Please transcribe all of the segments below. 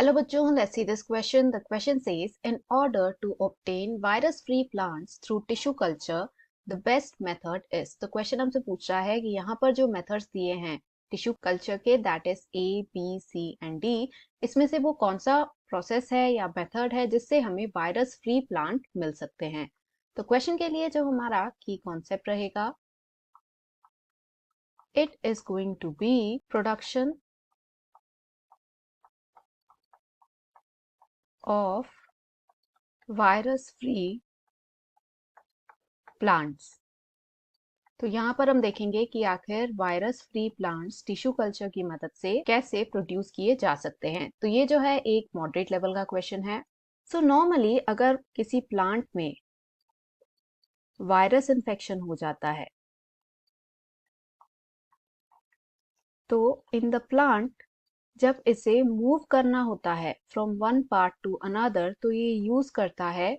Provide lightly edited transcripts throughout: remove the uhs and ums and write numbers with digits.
Hello बच्चों, let's see this question. The question says, in order to obtain virus-free plants through tissue culture, the best method is. तो question हमसे पूछ रहा है कि यहाँ पर जो methods दिए हैं टिश्यू कल्चर के, that is A, B, C and D, इसमें से वो कौन सा प्रोसेस है या मेथड है जिससे हमें वायरस फ्री प्लांट मिल सकते हैं। तो क्वेश्चन के लिए जो हमारा की कॉन्सेप्ट रहेगा, it is going to be production of virus free plants. तो यहाँ पर हम देखेंगे कि आखिर virus free plants tissue culture की मदद से कैसे प्रोड्यूस किए जा सकते हैं। तो ये जो है एक मॉडरेट लेवल का क्वेश्चन है। सो नॉर्मली अगर किसी प्लांट में वायरस इन्फेक्शन हो जाता है तो इन द प्लांट जब इसे मूव करना होता है from one part two another, तो ये यूज करता है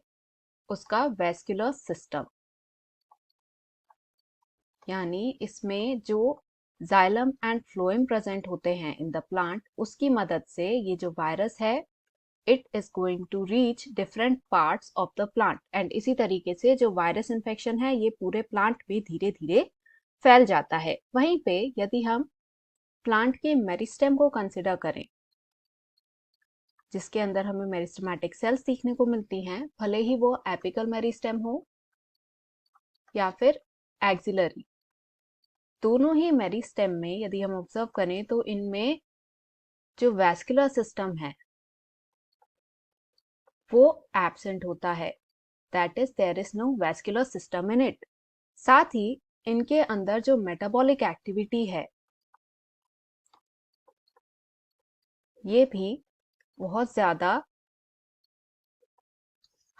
उसका वेस्कुलर सिस्टम, यानी इसमें जो जाइलम एंड फ्लोएम प्रेजेंट होते हैं इन द प्लांट, उसकी मदद से ये जो वायरस है it is going to reach different parts of the plant, and इसी तरीके से जो वायरस इन्फेक्शन है ये पूरे प्लांट में धीरे धीरे फैल जाता है। वहीं पे यदि हम प्लांट के मेरिस्टेम को कंसिडर करें, जिसके अंदर हमें मेरिस्टेमेटिक सेल्स देखने को मिलती हैं, भले ही वो एपिकल मेरिस्टेम हो या फिर एक्सिलरी, दोनों ही मेरिस्टेम में यदि हम ऑब्जर्व करें तो इनमें जो वैस्कुलर सिस्टम है वो एब्सेंट होता है, that is there is no vascular system in it. साथ ही इनके अंदर जो मेटाबॉलिक एक्टिविटी है ये भी बहुत ज्यादा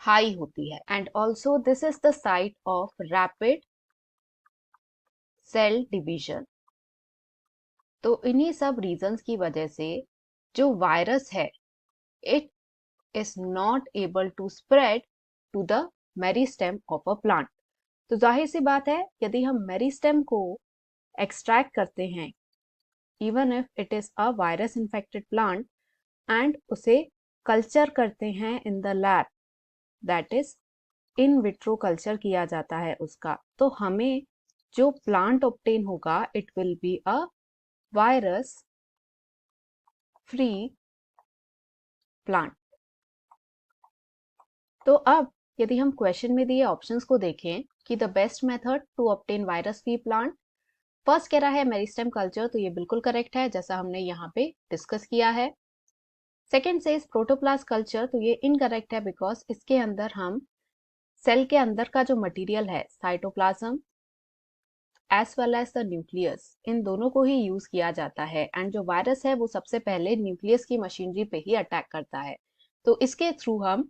हाई होती है, and also this is the site of rapid cell division. तो इन्हीं सब रीजंस की वजह से जो वायरस है it is not able to spread to the meristem of a plant। तो जाहिर सी बात है यदि हम मेरिस्टेम को एक्सट्रैक्ट करते हैं even if it is a virus infected plant and उसे कल्चर करते हैं in the lab, that is in vitro culture किया जाता है उसका, तो हमें जो प्लांट ऑब्टेन होगा it will be a virus free plant. तो अब यदि हम क्वेश्चन में दिए ऑप्शंस को देखें कि the best method to obtain virus free plant, first कह रहा है मेरिस्टेम कल्चर, तो ये बिल्कुल करेक्ट है जैसा हमने यहाँ पे डिस्कस किया है। सेकेंड से प्रोटोप्लास्ट कल्चर, तो ये इनकरेक्ट है बिकॉज इसके अंदर हम सेल के अंदर का जो मटेरियल है cytoplasm as well as the nucleus, इन दोनों को ही यूज किया जाता है, एंड जो वायरस है वो सबसे पहले न्यूक्लियस की मशीनरी पे ही अटैक करता है, तो इसके थ्रू हम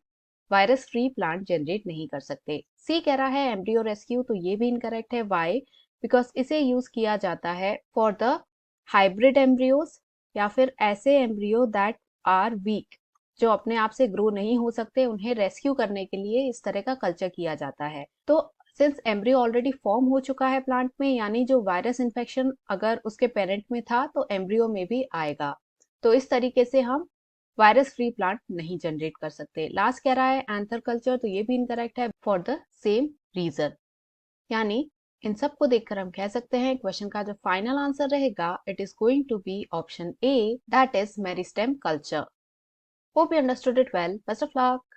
वायरस फ्री प्लांट जनरेट नहीं कर सकते। सी कह रहा है एम्ब्रियो रेस्क्यू, तो ये भी इनकरेक्ट है। वाई? बिकॉज इसे यूज किया जाता है फॉर द हाइब्रिड एम्ब्रियोज या फिर ऐसे एम्ब्रियो दैट आर वीक, जो अपने आप से ग्रो नहीं हो सकते, उन्हें रेस्क्यू करने के लिए इस तरह का कल्चर किया जाता है। तो सिंस एम्ब्रियो ऑलरेडी फॉर्म हो चुका है प्लांट में, यानी जो वायरस इन्फेक्शन अगर उसके पेरेंट में था तो एम्ब्रियो में भी आएगा, तो इस तरीके से हम वायरस फ्री प्लांट नहीं जनरेट कर सकते। लास्ट कह रहा है एंथर कल्चर, तो ये भी इनकरेक्ट है फॉर द सेम रीजन। यानी इन सब को देखकर हम कह सकते हैं क्वेश्चन का जो फाइनल आंसर रहेगा it is going to be option A, that is meristem culture. Hope you understood it well. Best of luck.